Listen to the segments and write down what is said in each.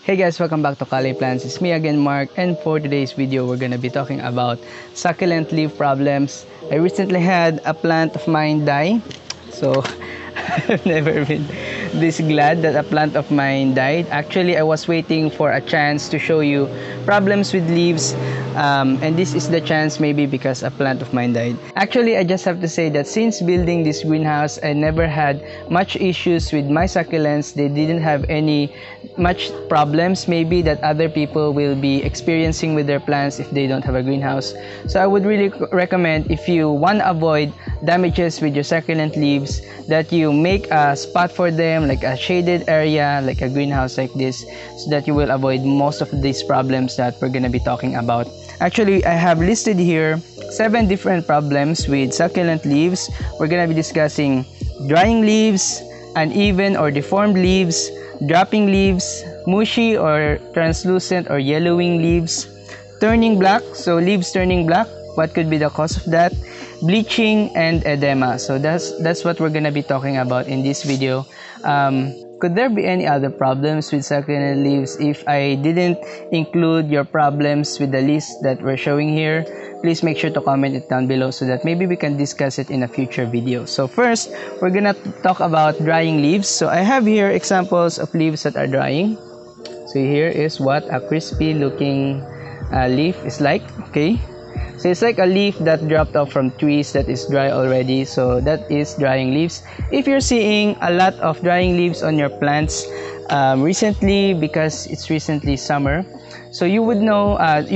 Hey guys, welcome back to Kalei Plants. It's me again, Mark, and for today's video, we're gonna be talking about succulent leaf problems. I recently had a plant of mine die, so I've never been this glad that a plant of mine died. Actually, I was waiting for a chance to show you problems with leaves, and this is the chance maybe because a plant of mine died. Actually, I just have to say that since building this greenhouse, I never had much issues with my succulents. They didn't have any much problems maybe that other people will be experiencing with their plants if they don't have a greenhouse. So I would really recommend, if you want to avoid damages with your succulent leaves, that you make a spot for them, like a shaded area, like a greenhouse like this, so that you will avoid most of these problems that we're going to be talking about. Actually, I have listed here 7 different problems with succulent leaves. We're going to be discussing drying leaves, uneven or deformed leaves, dropping leaves, mushy or translucent or yellowing leaves, turning black, so leaves turning black, what could be the cause of that, bleaching, and edema. So that's what we're gonna be talking about in this video. Could there be any other problems with succulent leaves? If I didn't include your problems with the list that we're showing here, please make sure to comment it down below so that maybe we can discuss it in a future video. So first, we're gonna talk about drying leaves. So I have here examples of leaves that are drying. So here is what a crispy looking leaf is like. Okay, so it's like a leaf that dropped off from trees that is dry already. So that is drying leaves. If you're seeing a lot of drying leaves on your plants recently, because it's recently summer, so you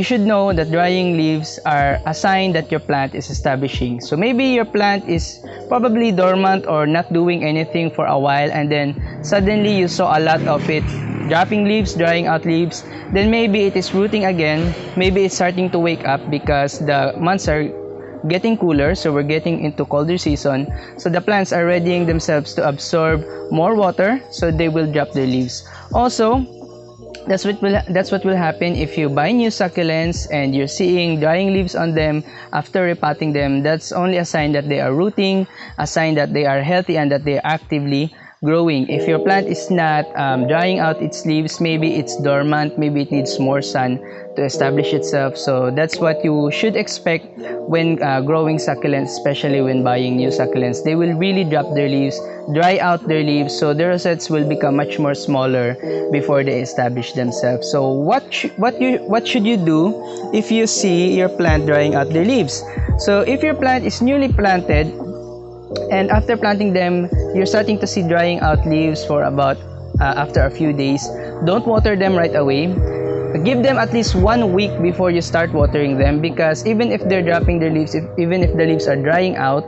should know that drying leaves are a sign that your plant is establishing. So maybe your plant is probably dormant or not doing anything for a while, and then suddenly you saw a lot of it dropping leaves, drying out leaves. Then maybe it is rooting again. Maybe it's starting to wake up because the months are getting cooler, so we're getting into colder season. So the plants are readying themselves to absorb more water, so they will drop their leaves. Also, that's what will happen if you buy new succulents and you're seeing drying leaves on them after repotting them. That's only a sign that they are rooting, a sign that they are healthy and that they are actively growing. If your plant is not drying out its leaves, maybe it's dormant, maybe it needs more sun to establish itself. So that's what you should expect when growing succulents, especially when buying new succulents. They will really drop their leaves, dry out their leaves, so the rosettes will become much more smaller before they establish themselves. So what should you do if you see your plant drying out their leaves? So if your plant is newly planted and after planting them, you're starting to see drying out leaves for about after a few days, don't water them right away. Give them at least 1 week before you start watering them, because even if they're dropping their leaves, even if the leaves are drying out,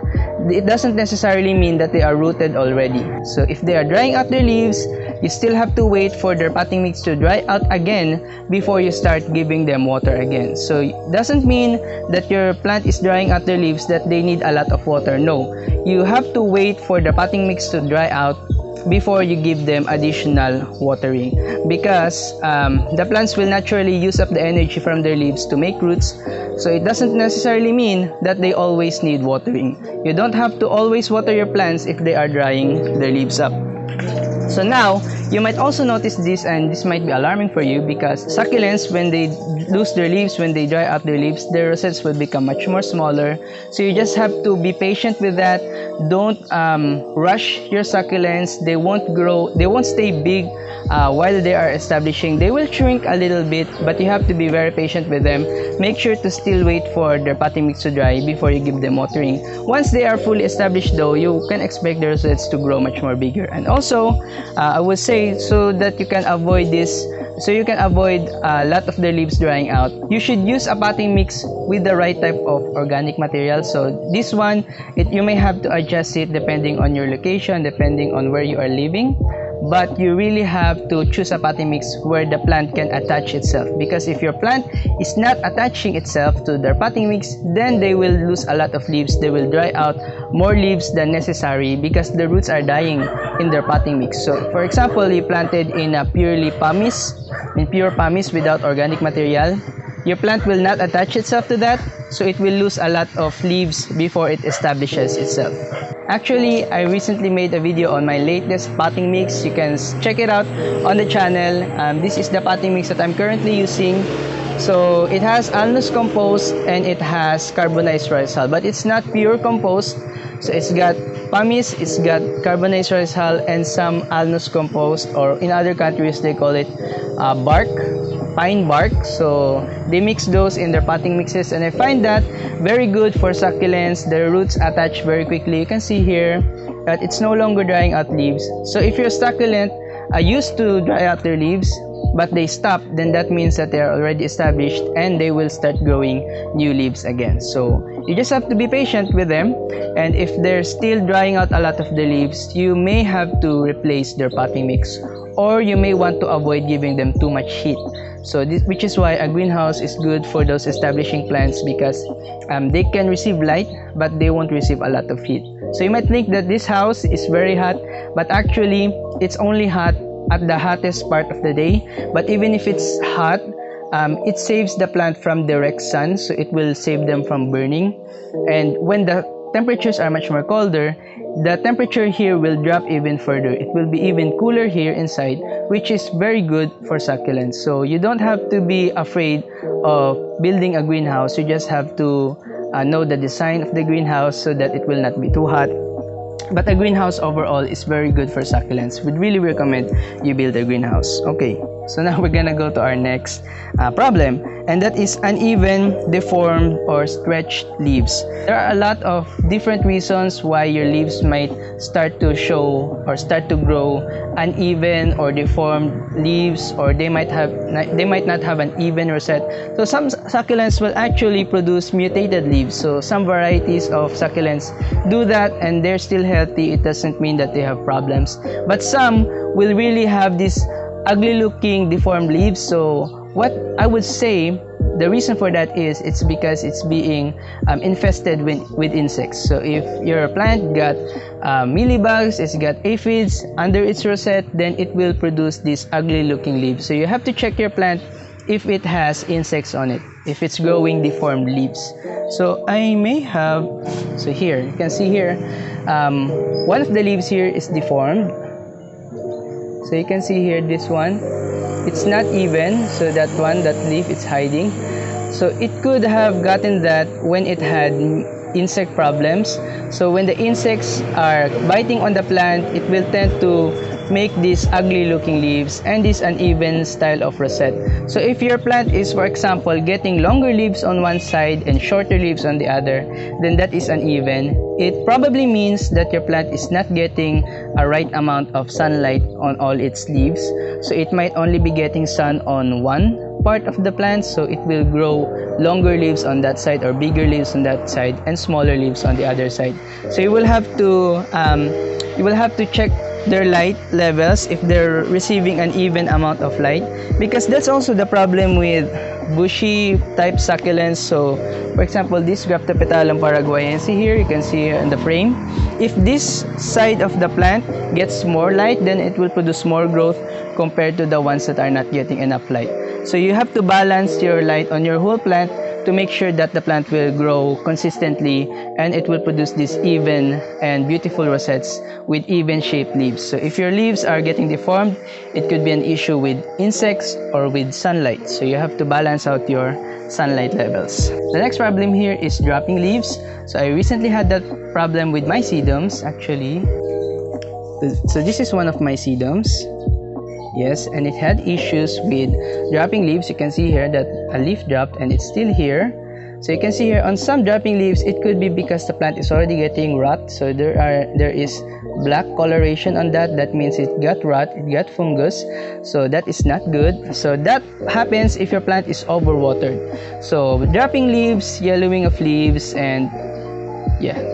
it doesn't necessarily mean that they are rooted already. So if they are drying out their leaves, you still have to wait for their potting mix to dry out again before you start giving them water again. So it doesn't mean that your plant is drying out their leaves that they need a lot of water. No, you have to wait for the potting mix to dry out before you give them additional watering, because the plants will naturally use up the energy from their leaves to make roots. So it doesn't necessarily mean that they always need watering. You don't have to always water your plants if they are drying their leaves up. So now, you might also notice this, and this might be alarming for you, because succulents, when they lose their leaves, when they dry out their leaves, their rosettes will become much more smaller. So you just have to be patient with that. Don't rush your succulents. They won't grow, they won't stay big while they are establishing. They will shrink a little bit, but you have to be very patient with them. Make sure to still wait for their potting mix to dry before you give them watering. Once they are fully established though, you can expect the rosettes to grow much more bigger. And also, I would say, so that you can avoid this, so you can avoid a lot of their leaves drying out, you should use a potting mix with the right type of organic material. So this one, you may have to adjust it depending on your location, depending on where you are living. But you really have to choose a potting mix where the plant can attach itself, because if your plant is not attaching itself to their potting mix, then they will lose a lot of leaves. They will dry out more leaves than necessary because the roots are dying in their potting mix. So for example, you planted in a pure pumice without organic material, your plant will not attach itself to that, so it will lose a lot of leaves before it establishes itself. Actually, I recently made a video on my latest potting mix. You can check it out on the channel. This is the potting mix that I'm currently using. So it has alnus compost and it has carbonized rice hull, but it's not pure compost. So it's got pumice, it's got carbonized rice hull, and some alnus compost, or in other countries they call it bark, pine bark. So they mix those in their potting mixes, and I find that very good for succulents. Their roots attach very quickly. You can see here that it's no longer drying out leaves. So if your succulent used to dry out their leaves but they stop, then that means that they are already established and they will start growing new leaves again. So you just have to be patient with them, and if they're still drying out a lot of the leaves, you may have to replace their potting mix, or you may want to avoid giving them too much heat. So which is why a greenhouse is good for those establishing plants, because they can receive light but they won't receive a lot of heat. So you might think that this house is very hot, but actually it's only hot at the hottest part of the day. But even if it's hot, it saves the plant from direct sun, so it will save them from burning. And when the temperatures are much more colder, the temperature here will drop even further. It will be even cooler here inside, which is very good for succulents. So you don't have to be afraid of building a greenhouse. You just have to know the design of the greenhouse so that it will not be too hot. But a greenhouse overall is very good for succulents. We'd really recommend you build a greenhouse. Okay, so now we're gonna go to our next problem, and that is uneven, deformed, or stretched leaves. There are a lot of different reasons why your leaves might start to show or start to grow uneven or deformed leaves, or they might not have an even rosette. So some succulents will actually produce mutated leaves. So some varieties of succulents do that and they're still healthy. It doesn't mean that they have problems. But some will really have these ugly looking deformed leaves. So what I would say, the reason for that is it's because it's being infested with insects. So if your plant got mealybugs, it's got aphids under its rosette, then it will produce these ugly looking leaves. So you have to check your plant if it has insects on it, if it's growing deformed leaves. So I may have, so here you can see here, one of the leaves here is deformed. So you can see here, this one, it's not even, so that leaf, it's hiding. So it could have gotten that when it had insect problems. So when the insects are biting on the plant, it will tend to make these ugly looking leaves and this uneven style of rosette. So if your plant is, for example, getting longer leaves on one side and shorter leaves on the other, then that is uneven. It probably means that your plant is not getting a right amount of sunlight on all its leaves. So it might only be getting sun on one part of the plant, so it will grow longer leaves on that side or bigger leaves on that side and smaller leaves on the other side. So you will have to check their light levels if they're receiving an even amount of light, because that's also the problem with bushy type succulents. So for example, this Graptopetalum paraguayense here, you can see here in the frame, if this side of the plant gets more light, then it will produce more growth compared to the ones that are not getting enough light. So you have to balance your light on your whole plant to make sure that the plant will grow consistently and it will produce these even and beautiful rosettes with even shaped leaves. So if your leaves are getting deformed, it could be an issue with insects or with sunlight. So you have to balance out your sunlight levels. The next problem here is dropping leaves. So I recently had that problem with my sedums actually. So this is one of my sedums. Yes, and it had issues with dropping leaves. You can see here that a leaf dropped and it's still here. So you can see here on some dropping leaves, it could be because the plant is already getting rot. So there is black coloration on that. That means it got rot, it got fungus. So that is not good. So that happens if your plant is overwatered. So dropping leaves, yellowing of leaves, and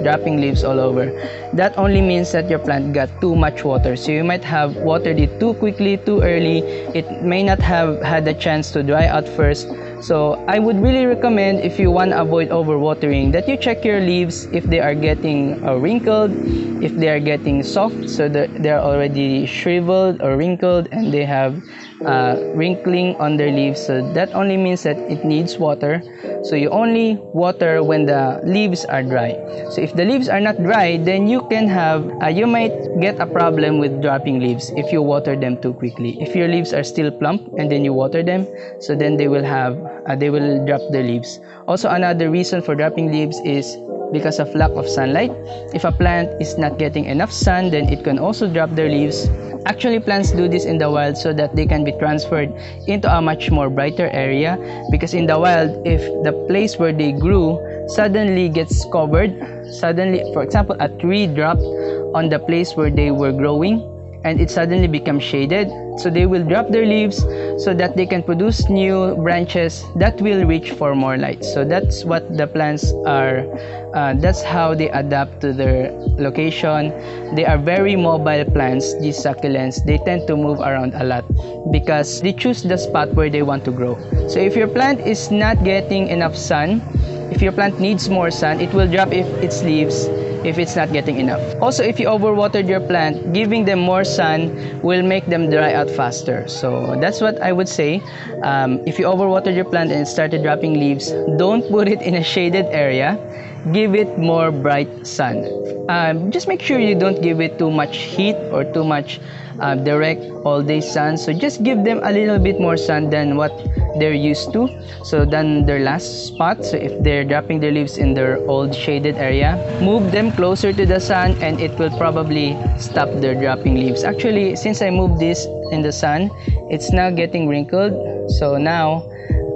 dropping leaves all over, that only means that your plant got too much water. So you might have watered it too quickly, too early. It may not have had the chance to dry out first So I would really recommend, if you want to avoid overwatering, that you check your leaves if they are getting wrinkled, if they are getting soft, so that they are already shriveled or wrinkled and they have wrinkling on their leaves. So that only means that it needs water. So you only water when the leaves are dry. So if the leaves are not dry, then you can have you might get a problem with dropping leaves if you water them too quickly. If your leaves are still plump and then you water them, so then they will drop their leaves. Also, another reason for dropping leaves is because of lack of sunlight. If a plant is not getting enough sun, then it can also drop their leaves. Actually, plants do this in the wild so that they can be transferred into a much more brighter area, because in the wild, if the place where they grew suddenly gets covered, suddenly, for example, a tree dropped on the place where they were growing and it suddenly becomes shaded, so they will drop their leaves so that they can produce new branches that will reach for more light. So that's what the plants are, that's how they adapt to their location. They are very mobile plants, these succulents. They tend to move around a lot because they choose the spot where they want to grow. So if your plant is not getting enough sun, if your plant needs more sun, it will drop its leaves if it's not getting enough. Also, if you overwatered your plant, giving them more sun will make them dry out faster. So that's what I would say. If you overwatered your plant and it started dropping leaves, don't put it in a shaded area. Give it more bright sun. Just make sure you don't give it too much heat or too much direct all day sun. So just give them a little bit more sun than what they're used to, so than their last spot. So if they're dropping their leaves in their old shaded area, move them closer to the sun and it will probably stop their dropping leaves. Actually, since I moved this in the sun, it's now getting wrinkled. So now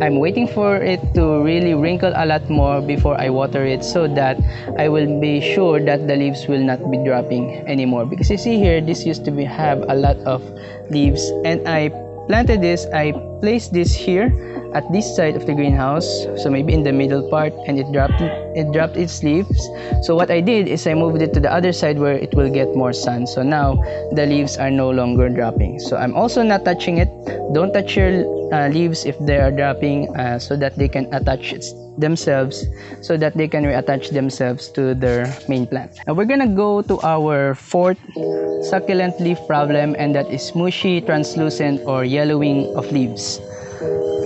I'm waiting for it to really wrinkle a lot more before I water it, so that I will be sure that the leaves will not be dropping anymore. Because you see here, this used to have a lot of leaves, and I planted this, I placed this here at this side of the greenhouse, so maybe in the middle part, and it dropped its leaves. So what I did is I moved it to the other side where it will get more sun. So now the leaves are no longer dropping. So I'm also not touching it. Don't touch your leaves if they are dropping, so that they can attach themselves, so that they can reattach themselves to their main plant. Now we're gonna go to our fourth succulent leaf problem, and that is mushy, translucent, or yellowing of leaves.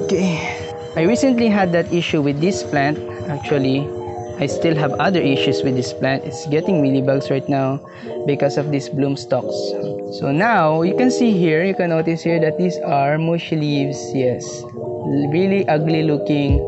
Okay, I recently had that issue with this plant. Actually, I still have other issues with this plant. It's getting mealybugs right now because of these bloom stalks. So now you can see here, you can notice here that these are mushy leaves. Yes, really ugly looking,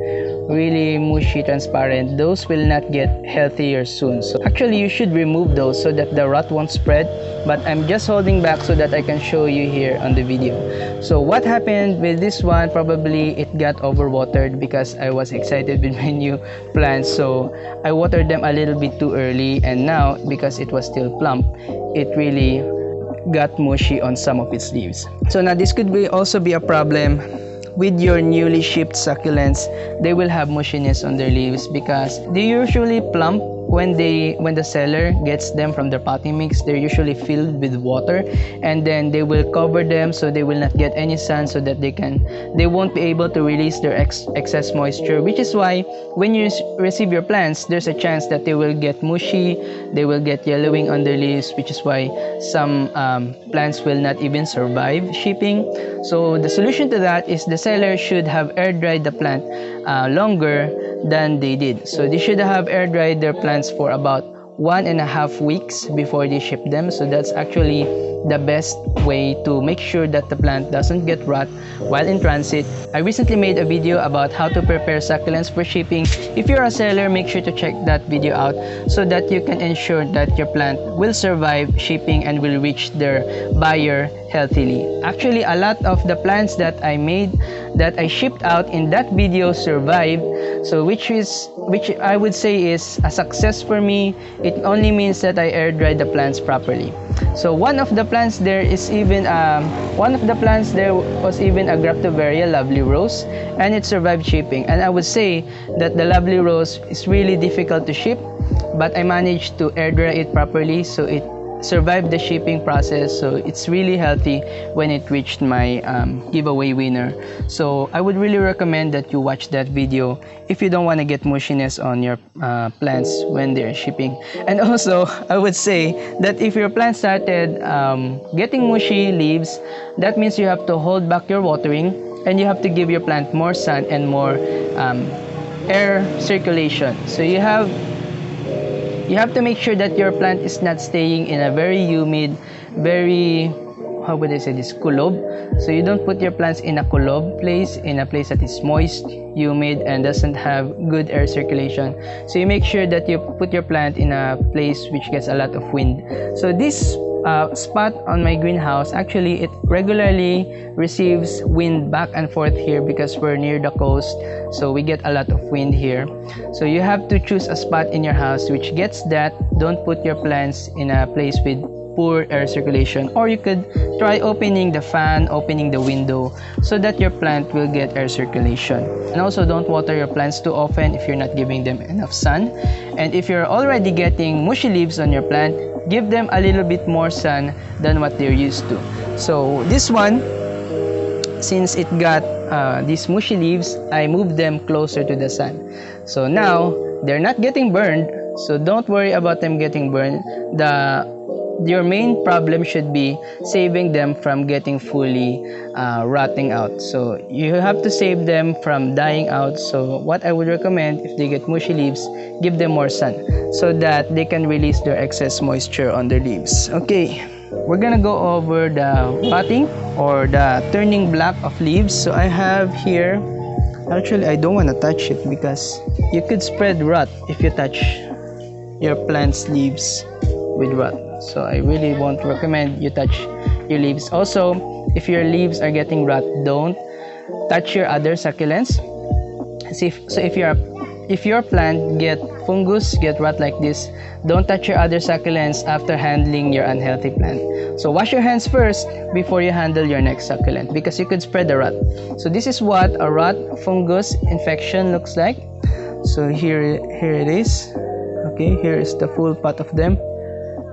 really mushy, transparent. Those will not get healthier soon. So actually you should remove those so that the rot won't spread, but I'm just holding back so that I can show you here on the video. So what happened with this one, probably it got overwatered because I was excited with my new plants. So I watered them a little bit too early, and now because it was still plump, it really got mushy on some of its leaves. So now this could also be a problem with your newly shipped succulents. They will have mushiness on their leaves because they usually plump when the seller gets them from their potting mix. They're usually filled with water, and then they will cover them so they will not get any sun, so that they won't be able to release their excess moisture, which is why when you receive your plants, there's a chance that they will get mushy, they will get yellowing on their leaves, which is why some plants will not even survive shipping. So the solution to that is the seller should have air dried the plant longer than they did. So they should have air dried their plants for about 1.5 weeks before they ship them. So that's actually the best way to make sure that the plant doesn't get rot while in transit. I recently made a video about how to prepare succulents for shipping. If you're a seller, make sure to check that video out so that you can ensure that your plant will survive shipping and will reach their buyer healthily. Actually, a lot of the plants that I shipped out in that video survived, so which I would say is a success for me. It only means that I air dried the plants properly. So one of the plants there was even a Graptoveria lovely rose, and it survived shipping. And I would say that the lovely rose is really difficult to ship, but I managed to air dry it properly, so it survived the shipping process, so it's really healthy when it reached my giveaway winner. So I would really recommend that you watch that video if you don't want to get mushiness on your plants when they're shipping. And also I would say that if your plant started getting mushy leaves, that means you have to hold back your watering, and you have to give your plant more sun and more air circulation. So you have to make sure that your plant is not staying in a very humid, very, how would I say this, kulob. So you don't put your plants in a kulob place, in a place that is moist, humid, and doesn't have good air circulation. So you make sure that you put your plant in a place which gets a lot of wind. So this spot on my greenhouse, actually it regularly receives wind back and forth here because we're near the coast, so we get a lot of wind here. So you have to choose a spot in your house which gets that. Don't put your plants in a place with poor air circulation, or you could try opening the fan, opening the window, so that your plant will get air circulation. And also, don't water your plants too often if you're not giving them enough sun. And if you're already getting mushy leaves on your plant, give them a little bit more sun than what they're used to. So this one, since it got these mushy leaves, I moved them closer to the sun. So now they're not getting burned, so don't worry about them getting burned. Your main problem should be saving them from getting fully rotting out. So you have to save them from dying out. So what I would recommend, if they get mushy leaves, give them more sun so that they can release their excess moisture on their leaves. Okay, we're gonna go over the rotting or the turning black of leaves. So I have here, actually I don't want to touch it because you could spread rot if you touch your plant's leaves with rot. So I really won't recommend you touch your leaves. Also, if your leaves are getting rot, don't touch your other succulents. So if your plant get fungus, get rot like this, don't touch your other succulents after handling your unhealthy plant. So wash your hands first before you handle your next succulent, because you could spread the rot. So this is what a rot fungus infection looks like. So here it is. Okay, here is the full pot of them.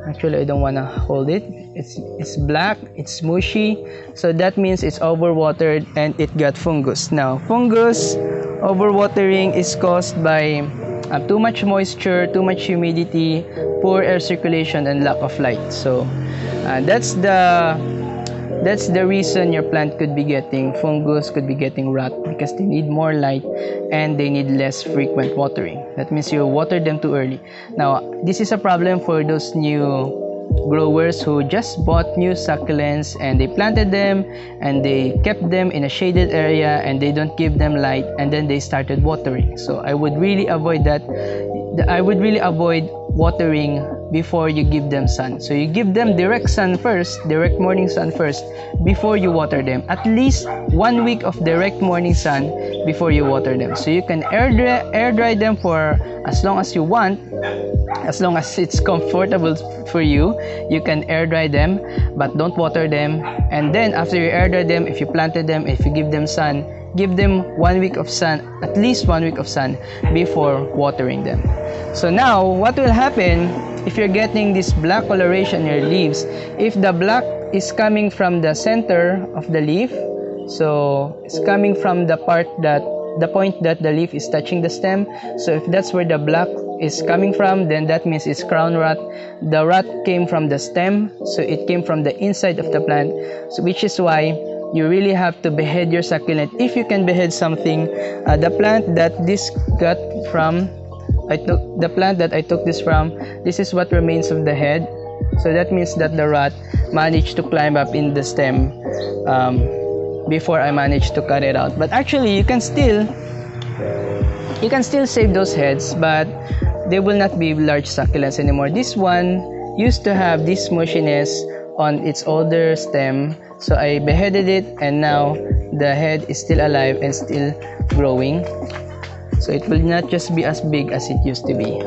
Actually, I don't want to hold it. It's black, it's mushy, so that means it's overwatered and it got fungus. Now, fungus overwatering is caused by too much moisture, too much humidity, poor air circulation, and lack of light. So that's the reason your plant could be getting fungus, could be getting rot, because they need more light and they need less frequent watering. That means you water them too early. Now, this is a problem for those new growers who just bought new succulents and they planted them and they kept them in a shaded area and they don't give them light, and then they started watering. So I would really avoid that. I would really avoid watering before you give them sun. So you give them direct sun first, direct morning sun first, before you water them. At least 1 week of direct morning sun before you water them. So you can air dry them for as long as you want, as long as it's comfortable for you. You can air dry them, but don't water them. And then after you air dry them, if you planted them, if you give them sun, give them 1 week of sun, at least 1 week of sun before watering them. So now, what will happen if you're getting this black coloration in your leaves? If the black is coming from the center of the leaf, so it's coming from the point that the leaf is touching the stem. So if that's where the black is coming from, then that means it's crown rot. The rot came from the stem, so it came from the inside of the plant. So which is why you really have to behead your succulent. If you can behead something, the plant that this got from, the plant that I took this from, this is what remains of the head. So that means that the rot managed to climb up in the stem before I managed to cut it out. But actually, you can still save those heads, but they will not be large succulents anymore. This one used to have this mushiness on its older stem, so I beheaded it, and now the head is still alive and still growing. So it will not just be as big as it used to be.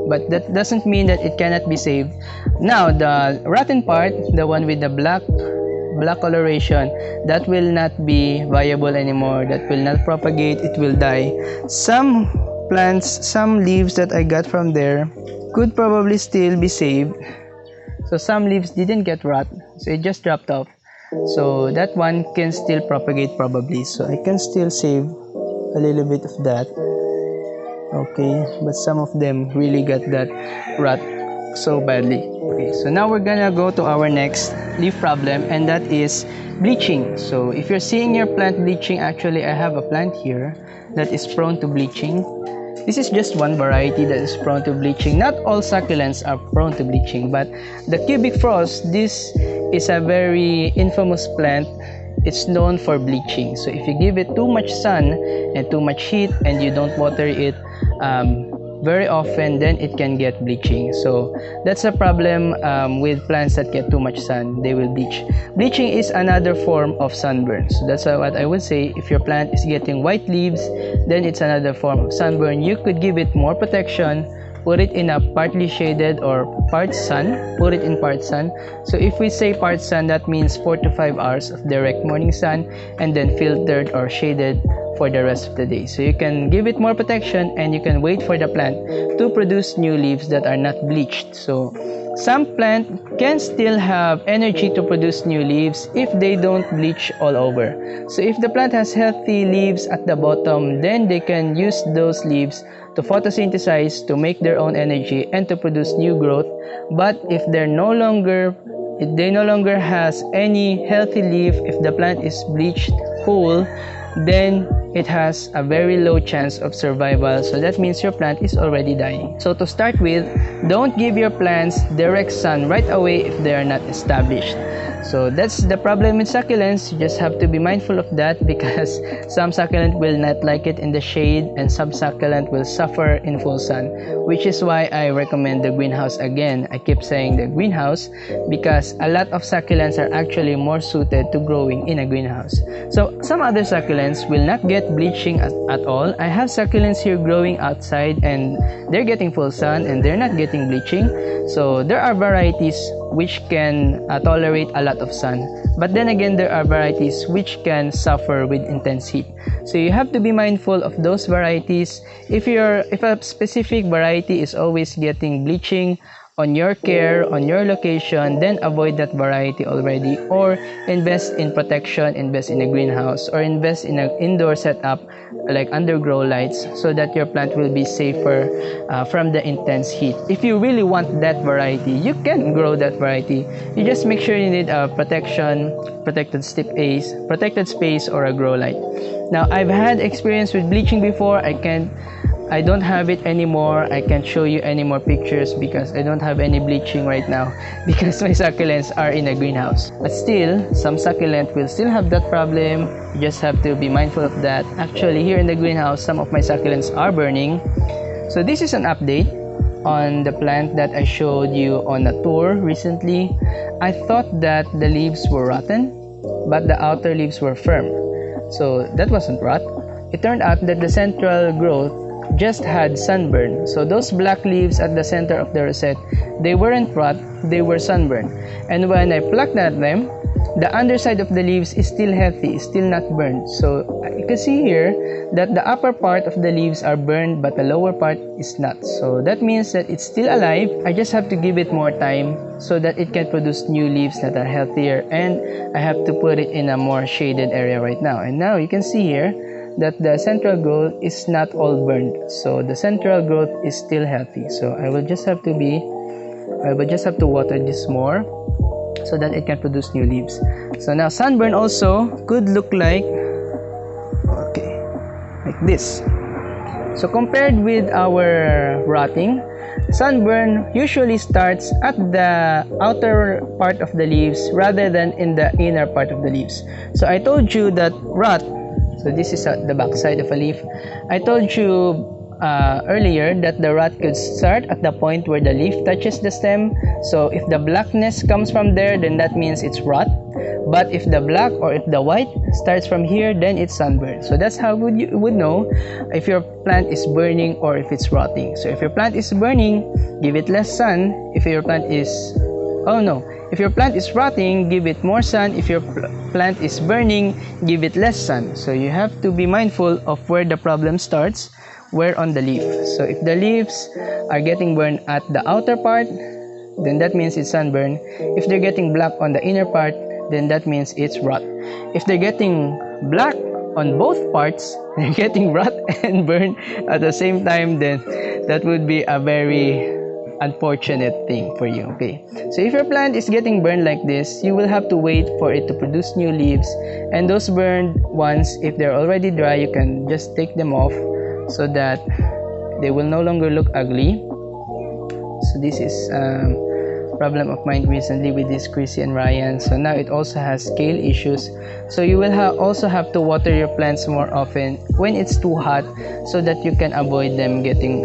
But that doesn't mean that it cannot be saved. Now, the rotten part, the one with the black coloration, that will not be viable anymore. That will not propagate. It will die. Some plants, some leaves that I got from there could probably still be saved. So some leaves didn't get rot, so it just dropped off. So that one can still propagate probably. So I can still save a little bit of that. Okay, but some of them really got that rot so badly. Okay, so now we're gonna go to our next leaf problem, and that is bleaching. So if you're seeing your plant bleaching, actually I have a plant here that is prone to bleaching. This is just one variety that is prone to bleaching. Not all succulents are prone to bleaching, but the cubic frost, this is a very infamous plant. It's known for bleaching. So if you give it too much sun and too much heat and you don't water it very often, then it can get bleaching. So that's a problem with plants that get too much sun. They will bleach. Bleaching is another form of sunburn. So that's what I would say. If your plant is getting white leaves, then it's another form of sunburn. You could give it more protection, put it in a partly shaded or part sun, put it in part sun. So if we say part sun, that means 4 to 5 hours of direct morning sun, and then filtered or shaded for the rest of the day. So you can give it more protection, and you can wait for the plant to produce new leaves that are not bleached. So some plant can still have energy to produce new leaves if they don't bleach all over. So if the plant has healthy leaves at the bottom, then they can use those leaves to photosynthesize, to make their own energy, and to produce new growth. But if they no longer has any healthy leaf, if the plant is bleached whole, then it has a very low chance of survival. So that means your plant is already dying. So to start with, don't give your plants direct sun right away if they are not established. So that's the problem with succulents. You just have to be mindful of that, because some succulent will not like it in the shade, and some succulent will suffer in full sun, which is why I recommend the greenhouse again. I keep saying the greenhouse because a lot of succulents are actually more suited to growing in a greenhouse. So some other succulents will not get bleaching at all. I have succulents here growing outside and they're getting full sun and they're not getting bleaching. So there are varieties which can tolerate a lot of sun, but then again there are varieties which can suffer with intense heat. So you have to be mindful of those varieties. If a specific variety is always getting bleaching on your care, on your location, then avoid that variety already, or invest in protection, invest in a greenhouse, or invest in an indoor setup like undergrow lights, so that your plant will be safer from the intense heat. If you really want that variety, you can grow that variety. You just make sure you need a protected space, or a grow light. Now, I've had experience with bleaching before. I don't have it anymore. I can't show you any more pictures because I don't have any bleaching right now because my succulents are in a greenhouse. But still, some succulent will still have that problem. You just have to be mindful of that. Actually, here in the greenhouse, some of my succulents are burning. So this is an update on the plant that I showed you on a tour recently. I thought that the leaves were rotten, but the outer leaves were firm. So that wasn't rot. It turned out that the central growth just had sunburn. So those black leaves at the center of the rosette, they weren't rot, they were sunburned. And when I plucked at them, the underside of the leaves is still healthy, is still not burned. So you can see here that the upper part of the leaves are burned, but the lower part is not. So that means that it's still alive. I just have to give it more time so that it can produce new leaves that are healthier, and I have to put it in a more shaded area right now. And now you can see here that the central growth is not all burned, so the central growth is still healthy. So I will just have to water this more so that it can produce new leaves. So now sunburn also could look like this. So compared with our rotting, sunburn usually starts at the outer part of the leaves rather than in the inner part of the leaves. So I told you that rot, so this is the back side of a leaf. I told you earlier that the rot could start at the point where the leaf touches the stem. So if the blackness comes from there, then that means it's rot. But if the black or if the white starts from here, then it's sunburn. So that's how you would know if your plant is burning or if it's rotting. So if your plant is burning, give it less sun. If your plant is if your plant is rotting, give it more sun. If your plant is burning, give it less sun. So you have to be mindful of where the problem starts, where on the leaf. So if the leaves are getting burned at the outer part, then that means it's sunburn. If they're getting black on the inner part, then that means it's rot. If they're getting black on both parts, they're getting rot and burn at the same time, then that would be a very unfortunate thing for you. Okay, so if your plant is getting burned like this, you will have to wait for it to produce new leaves, and those burned ones, if they're already dry, you can just take them off so that they will no longer look ugly. So this is problem of mine recently with this Chrissy and Ryan. So now it also has scale issues, so you will also have to water your plants more often when it's too hot, so that you can avoid them getting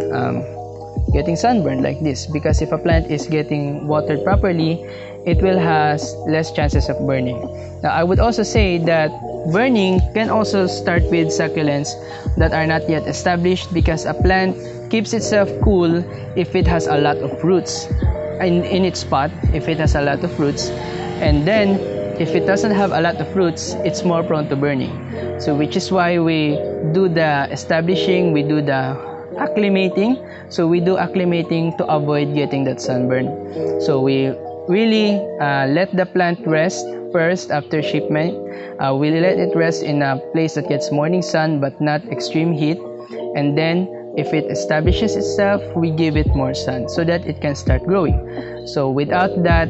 sunburned like this. Because if a plant is getting watered properly, it will has less chances of burning. Now I would also say that burning can also start with succulents that are not yet established, because a plant keeps itself cool if it has a lot of roots in its pot, if it has a lot of roots, and then if it doesn't have a lot of roots, it's more prone to burning. So which is why we do the establishing, we do the acclimating. So we do acclimating to avoid getting that sunburn. So we really let the plant rest first after shipment. We let it rest in a place that gets morning sun but not extreme heat, and then if it establishes itself, we give it more sun so that it can start growing. So without that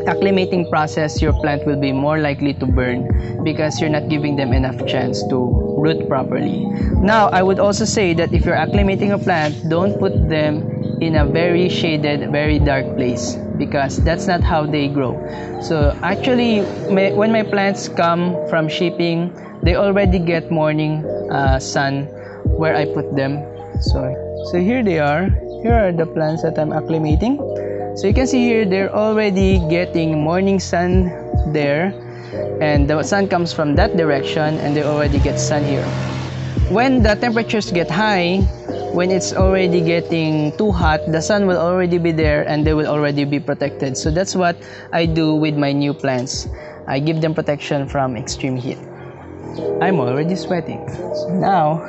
acclimating process, your plant will be more likely to burn because you're not giving them enough chance to root properly. Now, I would also say that if you're acclimating a plant, don't put them in a very shaded, very dark place, because that's not how they grow. So actually, when my plants come from shipping, they already get morning sun where I put them. So here they are. Here are the plants that I'm acclimating. So you can see here they're already getting morning sun there, and the sun comes from that direction, and they already get sun here. When the temperatures get high, when it's already getting too hot, the sun will already be there and they will already be protected. So that's what I do with my new plants. I give them protection from extreme heat. I'm already sweating. So now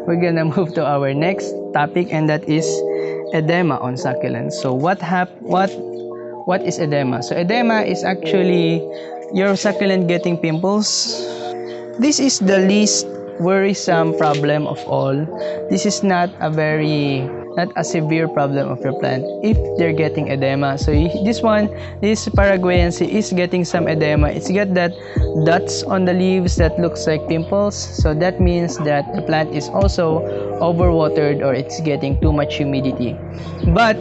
we're gonna move to our next topic, and that is edema on succulents. So what is edema? So edema is actually your succulent getting pimples. This is the least worrisome problem of all. This is not a severe problem of your plant if they're getting edema. So this Paraguayancy is getting some edema. It's got that dots on the leaves that looks like pimples. So that means that the plant is also overwatered, or it's getting too much humidity. But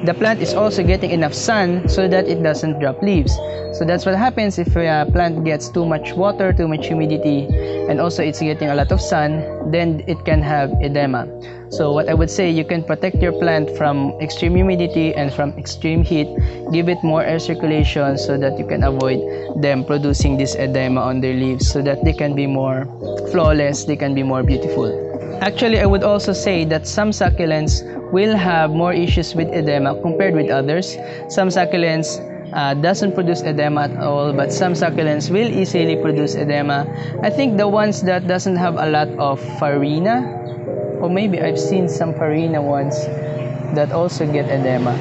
the plant is also getting enough sun so that it doesn't drop leaves. So that's what happens if a plant gets too much water, too much humidity, and also it's getting a lot of sun, then it can have edema. So what I would say, you can protect your plant from extreme humidity and from extreme heat. Give it more air circulation so that you can avoid them producing this edema on their leaves, so that they can be more flawless, they can be more beautiful. Actually, I would also say that some succulents will have more issues with edema compared with others. Some succulents doesn't produce edema at all, but some succulents will easily produce edema. I think the ones that doesn't have a lot of farina, or maybe I've seen some farina ones that also get edema.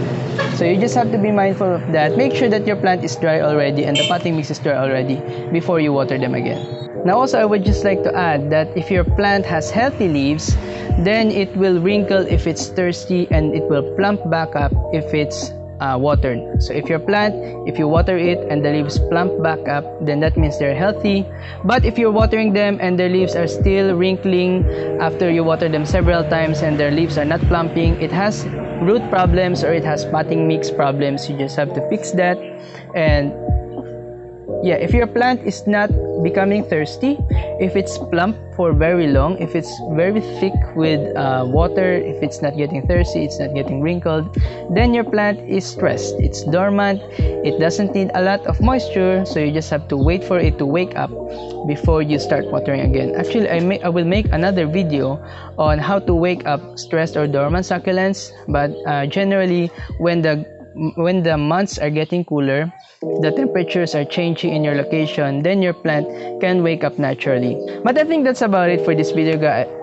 So you just have to be mindful of that. Make sure that your plant is dry already and the potting mix is dry already before you water them again. Now also, I would just like to add that if your plant has healthy leaves, then it will wrinkle if it's thirsty, and it will plump back up if it's watered. So if your plant, if you water it and the leaves plump back up, then that means they're healthy. But if you're watering them and their leaves are still wrinkling after you water them several times and their leaves are not plumping, it has root problems or it has potting mix problems. You just have to fix that. And yeah, if your plant is not becoming thirsty, if it's plump for very long, if it's very thick with water, if it's not getting thirsty, it's not getting wrinkled, then your plant is stressed. It's dormant. It doesn't need a lot of moisture, so you just have to wait for it to wake up before you start watering again. Actually, I will make another video on how to wake up stressed or dormant succulents, but generally when the when the months are getting cooler, the temperatures are changing in your location, then your plant can wake up naturally. But I think that's about it for this video,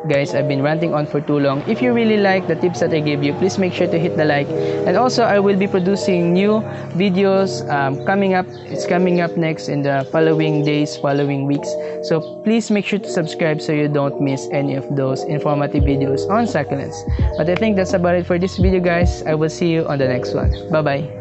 guys. I've been ranting on for too long. If you really like the tips that I gave you, please make sure to hit the like. And also, I will be producing new videos coming up. It's coming up next in the following days, following weeks. So please make sure to subscribe so you don't miss any of those informative videos on succulents. But I think that's about it for this video, guys. I will see you on the next one. Bye bye.